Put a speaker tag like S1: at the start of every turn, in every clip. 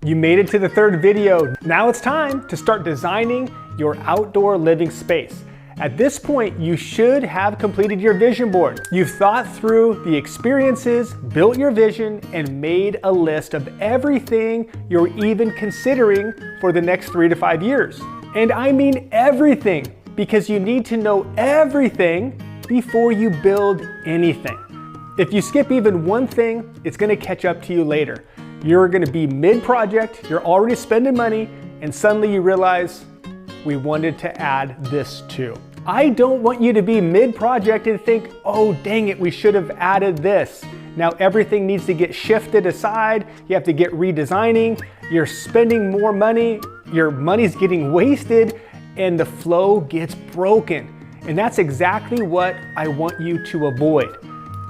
S1: You made it to the third video. Now it's time to start designing your outdoor living space. At this point, you should have completed your vision board. You've thought through the experiences, built your vision, and made a list of everything you're even considering for the next 3 to 5 years. And I mean everything, because you need to know everything before you build anything. If you skip even one thing, it's gonna catch up to you later. You're gonna be mid-project, you're already spending money, and suddenly you realize, we wanted to add this too. I don't want you to be mid-project and think, oh dang it, we should have added this. Now everything needs to get shifted aside, you have to get redesigning, you're spending more money, your money's getting wasted, and the flow gets broken. And that's exactly what I want you to avoid.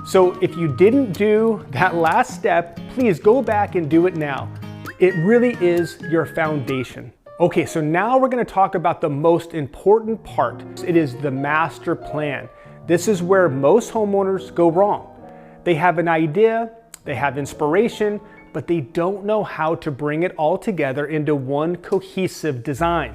S1: So if you didn't do that last step, please go back and do it now. It really is your foundation. Okay, so now we're gonna talk about the most important part. It is the master plan. This is where most homeowners go wrong. They have an idea, they have inspiration, but they don't know how to bring it all together into one cohesive design.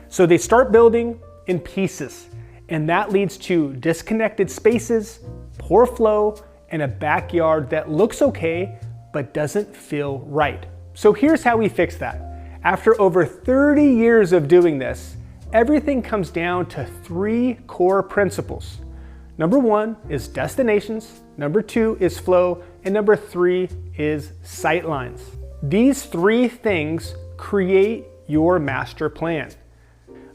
S1: So they start building in pieces, and that leads to disconnected spaces, poor flow, and a backyard that looks okay, but doesn't feel right. So here's how we fix that. After over 30 years of doing this, everything comes down to 3 core principles. Number 1 is destinations, number 2 is flow, and number 3 is sightlines. These 3 things create your master plan.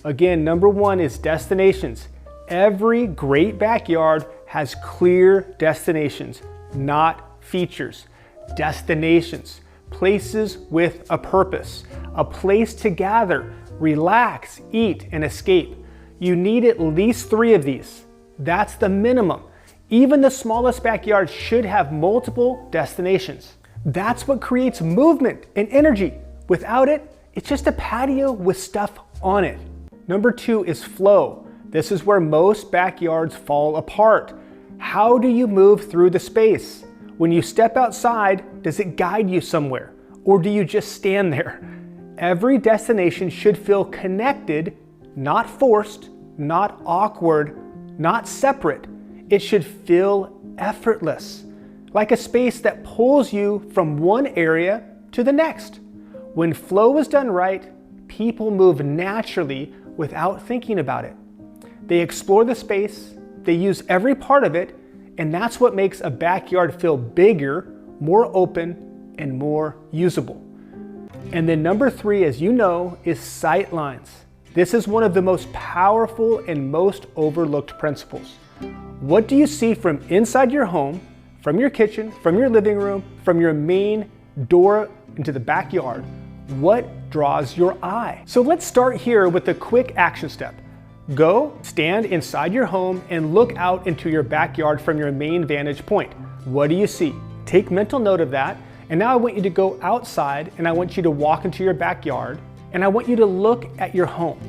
S1: Again, number 1 is destinations. Every great backyard has clear destinations, not features. Destinations, places with a purpose, a place to gather, relax, eat, and escape. You need at least 3 of these. That's the minimum. Even the smallest backyard should have multiple destinations. That's what creates movement and energy. Without it, it's just a patio with stuff on it. Number 2 is flow. This is where most backyards fall apart. How do you move through the space? When you step outside, does it guide you somewhere? Or do you just stand there? Every destination should feel connected, not forced, not awkward, not separate. It should feel effortless, like a space that pulls you from one area to the next. When flow is done right, people move naturally without thinking about it. They explore the space, they use every part of it, and that's what makes a backyard feel bigger, more open, and more usable. And then number 3, as you know, is sightlines. This is one of the most powerful and most overlooked principles. What do you see from inside your home, from your kitchen, from your living room, from your main door into the backyard? What draws your eye? So let's start here with a quick action step. Go stand inside your home and look out into your backyard from your main vantage point. What do you see? Take mental note of that. And now I want you to go outside and I want you to walk into your backyard and I want you to look at your home.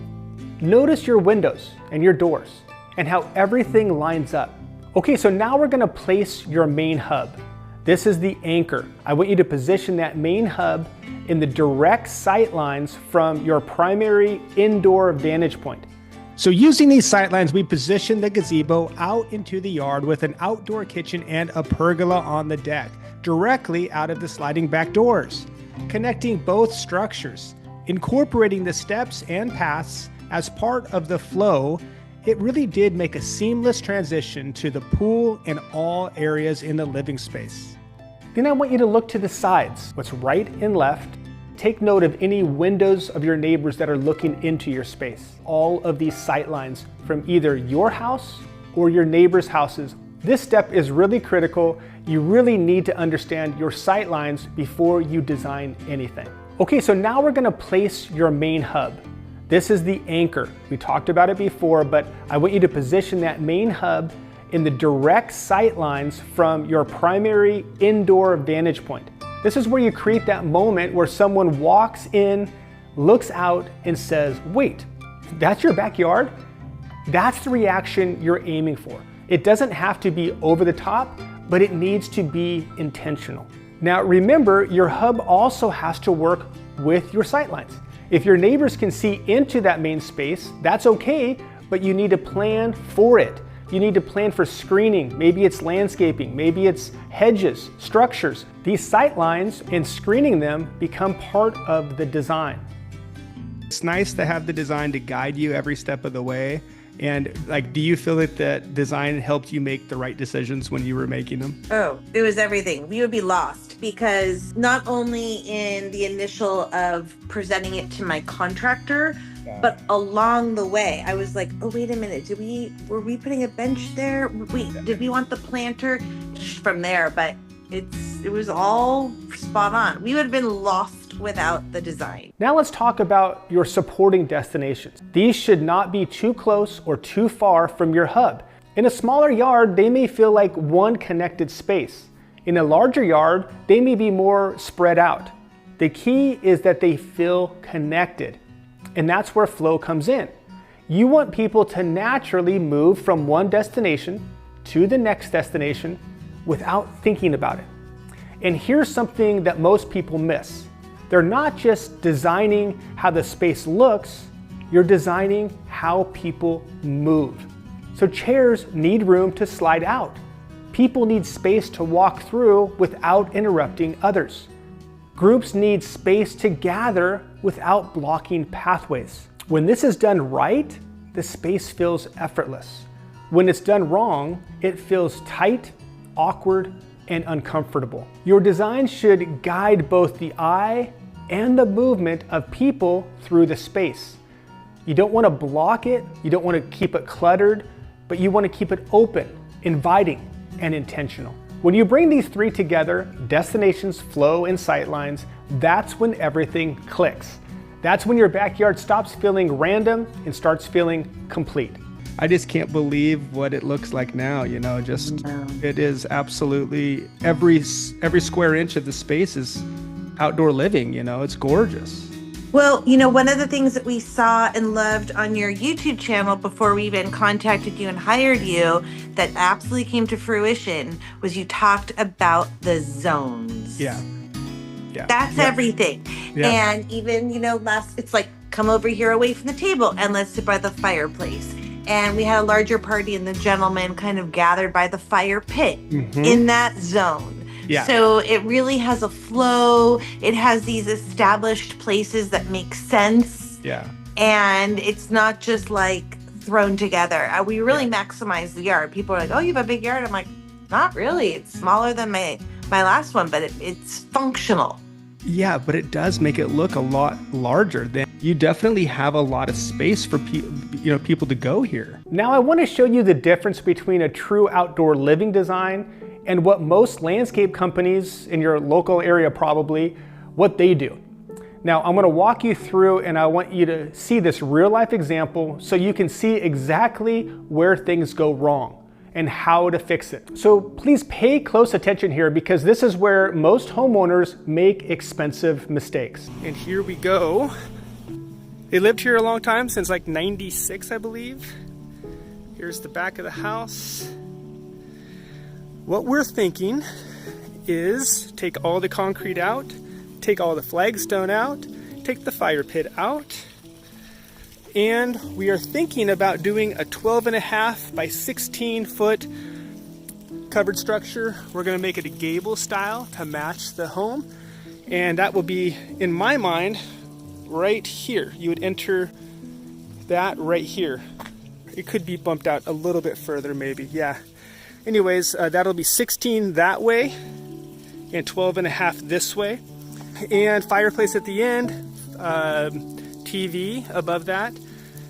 S1: Notice your windows and your doors and how everything lines up. Okay, so now we're gonna place your main hub. This is the anchor. I want you to position that main hub in the direct sight lines from your primary indoor vantage point. So using these sightlines, we position the gazebo out into the yard with an outdoor kitchen and a pergola on the deck, directly out of the sliding back doors, connecting both structures. Incorporating the steps and paths as part of the flow, it really did make a seamless transition to the pool and all areas in the living space. Then I want you to look to the sides, what's right and left. Take note of any windows of your neighbors that are looking into your space. All of these sight lines from either your house or your neighbor's houses. This step is really critical. You really need to understand your sight lines before you design anything. Okay, so now we're gonna place your main hub. This is the anchor. We talked about it before, but I want you to position that main hub in the direct sight lines from your primary indoor vantage point. This is where you create that moment where someone walks in, looks out, and says, wait, that's your backyard? That's the reaction you're aiming for. It doesn't have to be over the top, but it needs to be intentional. Now remember, your hub also has to work with your sightlines. If your neighbors can see into that main space, that's okay, but you need to plan for it. You need to plan for screening. Maybe it's landscaping, maybe it's hedges, structures. These sightlines and screening them become part of the design. It's nice to have the design to guide you every step of the way. And like, do you feel that that design helped you make the right decisions when you were making them?
S2: Oh, it was everything. We would be lost because not only in the initial of presenting it to my contractor, but along the way, I was like, oh, wait a minute. Were we putting a bench there? Wait, did we want the planter from there? But it was all spot on. We would have been lost without the design.
S1: Now let's talk about your supporting destinations. These should not be too close or too far from your hub. In a smaller yard, they may feel like one connected space. In a larger yard, they may be more spread out. The key is that they feel connected, and that's where flow comes in. You want people to naturally move from one destination to the next destination without thinking about it. And here's something that most people miss. They're not just designing how the space looks, you're designing how people move. So chairs need room to slide out. People need space to walk through without interrupting others. Groups need space to gather without blocking pathways. When this is done right, the space feels effortless. When it's done wrong, it feels tight, awkward, and uncomfortable. Your design should guide both the eye and the movement of people through the space. You don't want to block it, you don't want to keep it cluttered, but you want to keep it open, inviting, and intentional. When you bring these three together, destinations, flow, and sightlines, that's when everything clicks. That's when your backyard stops feeling random and starts feeling complete. I just can't believe what it looks like now, you know, it is absolutely, every square inch of the space is outdoor living, you know, it's gorgeous.
S2: Well, you know, one of the things that we saw and loved on your YouTube channel before we even contacted you and hired you that absolutely came to fruition was you talked about the zones.
S1: Yeah.
S2: That's everything.
S1: Yeah.
S2: And even, you know, it's like, come over here away from the table and let's sit by the fireplace. And we had a larger party and the gentlemen kind of gathered by the fire pit in that zone.
S1: Yeah.
S2: So it really has a flow. It has these established places that make sense.
S1: Yeah.
S2: And it's not just like thrown together. We really maximize the yard. People are like, oh, you have a big yard? I'm like, not really. It's smaller than my last one, but it's functional.
S1: Yeah, but it does make it look a lot larger. You definitely have a lot of space for people to go here. Now I want to show you the difference between a true outdoor living design and what most landscape companies in your local area probably, what they do. Now I'm going to walk you through and I want you to see this real life example so you can see exactly where things go wrong and how to fix it. So please pay close attention here because this is where most homeowners make expensive mistakes. And here we go. They lived here a long time, since like 96, I believe. Here's the back of the house. What we're thinking is take all the concrete out, take all the flagstone out, take the fire pit out, and we are thinking about doing a 12.5 by 16 foot covered structure. We're gonna make it a gable style to match the home. And that will be, in my mind, right here. You would enter that right here. It could be bumped out a little bit further maybe, yeah. Anyways, that'll be 16 that way and 12.5 this way. And fireplace at the end, TV above that.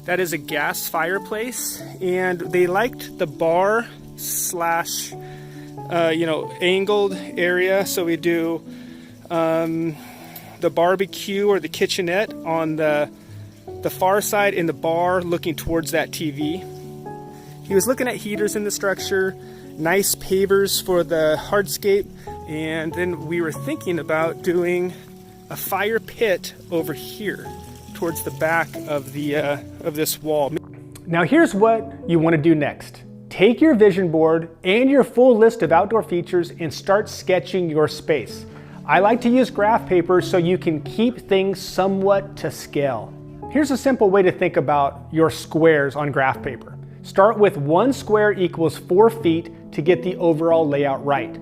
S1: That is a gas fireplace, and they liked the bar slash, angled area. So we do the barbecue or the kitchenette on the far side in the bar looking towards that TV. He was looking at heaters in the structure, nice pavers for the hardscape, and then we were thinking about doing a fire pit over here towards the back of the of this wall. Now here's what you want to do next. Take your vision board and your full list of outdoor features and start sketching your space. I like to use graph paper so you can keep things somewhat to scale. Here's a simple way to think about your squares on graph paper. Start with 1 square equals 4 feet to get the overall layout right.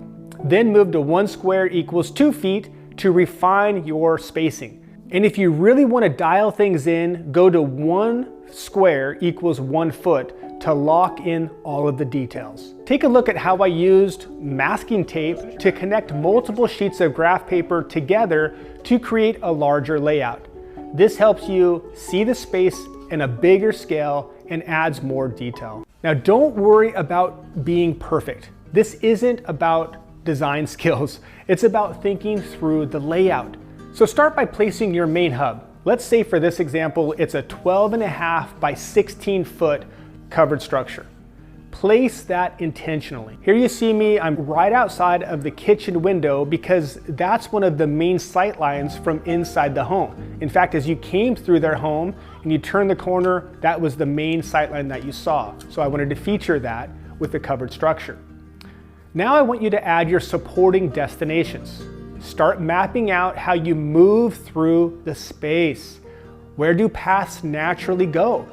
S1: Then move to 1 square equals 2 feet to refine your spacing. And if you really want to dial things in, go to 1 square equals 1 foot to lock in all of the details. Take a look at how I used masking tape to connect multiple sheets of graph paper together to create a larger layout. This helps you see the space in a bigger scale and adds more detail. Now, don't worry about being perfect. This isn't about design skills. It's about thinking through the layout. So start by placing your main hub. Let's say for this example, it's a 12.5 by 16 foot covered structure. Place that intentionally. Here you see me, I'm right outside of the kitchen window because that's one of the main sight lines from inside the home. In fact, as you came through their home and you turned the corner, that was the main sight line that you saw. So I wanted to feature that with the covered structure. Now I want you to add your supporting destinations. Start mapping out how you move through the space. Where do paths naturally go?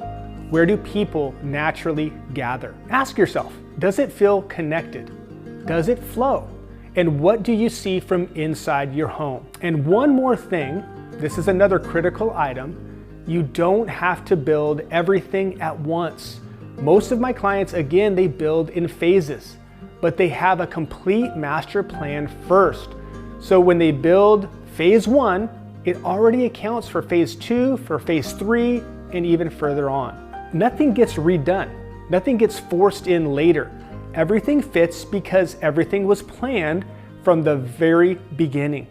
S1: Where do people naturally gather? Ask yourself, does it feel connected? Does it flow? And what do you see from inside your home? And one more thing, this is another critical item, you don't have to build everything at once. Most of my clients, again, they build in phases, but they have a complete master plan first. So when they build phase 1, it already accounts for phase 2, for phase 3, and even further on. Nothing gets redone. Nothing gets forced in later. Everything fits because everything was planned from the very beginning.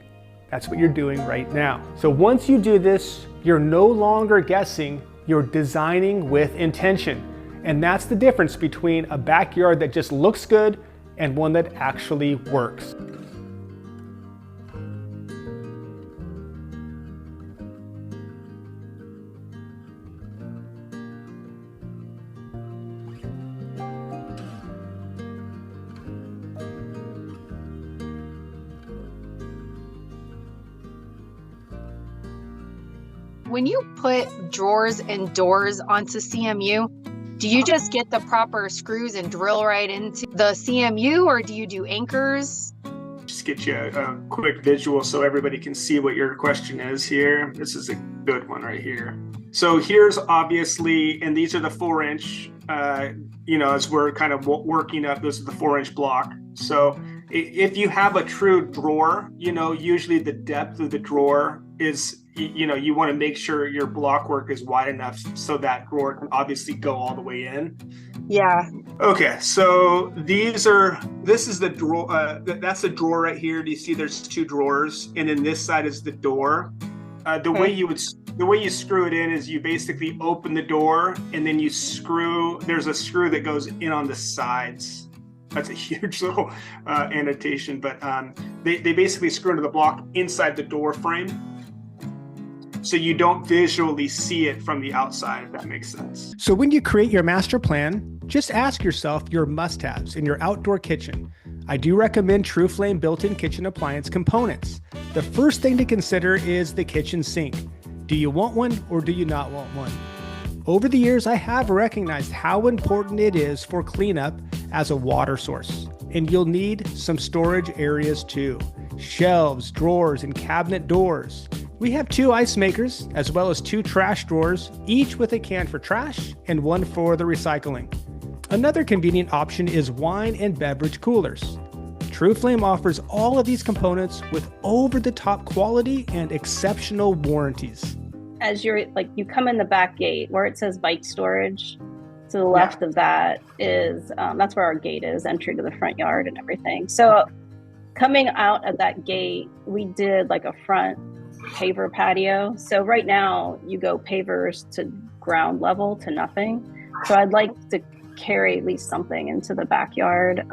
S1: That's what you're doing right now. So once you do this, you're no longer guessing, you're designing with intention. And that's the difference between a backyard that just looks good and one that actually works.
S3: When you put drawers and doors onto CMU, do you just get the proper screws and drill right into the CMU, or do you do anchors?
S4: Just get you a quick visual so everybody can see what your question is here. This is a good one right here. So here's obviously, and these are the 4-inch, as we're kind of working up, this is the 4-inch block. So if you have a true drawer, usually the depth of the drawer is, you want to make sure your block work is wide enough so that drawer can obviously go all the way in.
S3: Yeah.
S4: Okay, so this is the drawer. That's the drawer right here. Do you see there's 2 drawers, and then this side is the door. The way you screw it in is you basically open the door and then you screw. There's a screw that goes in on the sides. That's a huge little annotation, but they basically screw into the block inside the door frame, so you don't visually see it from the outside, if that makes sense.
S1: So when you create your master plan, just ask yourself your must-haves in your outdoor kitchen. I do recommend TrueFlame built-in kitchen appliance components. The first thing to consider is the kitchen sink. Do you want one or do you not want one? Over the years, I have recognized how important it is for cleanup as a water source. And you'll need some storage areas too. Shelves, drawers, and cabinet doors. We have 2 ice makers, as well as 2 trash drawers, each with a can for trash and one for the recycling. Another convenient option is wine and beverage coolers. TrueFlame offers all of these components with over-the-top quality and exceptional warranties.
S5: As you come in the back gate where it says bike storage, to the left of that is, that's where our gate is, entry to the front yard and everything. So coming out of that gate, we did like a front paver patio. So right now you go pavers to ground level to nothing. So I'd like to carry at least something into the backyard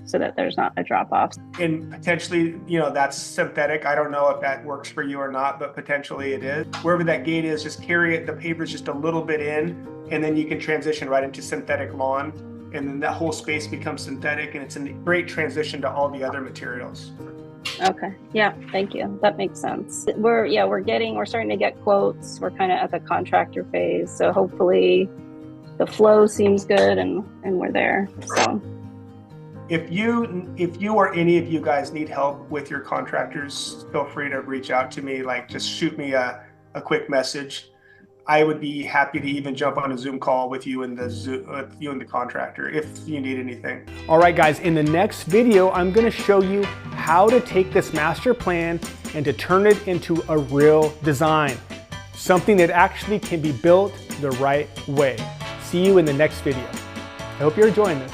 S5: so that there's not a drop off.
S4: And potentially, that's synthetic. I don't know if that works for you or not, but potentially it is. Wherever that gate is, just carry it, the pavers just a little bit in, and then you can transition right into synthetic lawn. And then that whole space becomes synthetic, and it's a great transition to all the other materials.
S5: Okay. Yeah. Thank you. That makes sense. We're starting to get quotes. We're kind of at the contractor phase. So hopefully the flow seems good and we're there. So
S4: If you or any of you guys need help with your contractors, feel free to reach out to me. Like, just shoot me a quick message. I would be happy to even jump on a Zoom call with you and the contractor if you need anything.
S1: All right, guys, in the next video, I'm gonna show you how to take this master plan and to turn it into a real design, something that actually can be built the right way. See you in the next video. I hope you're enjoying this.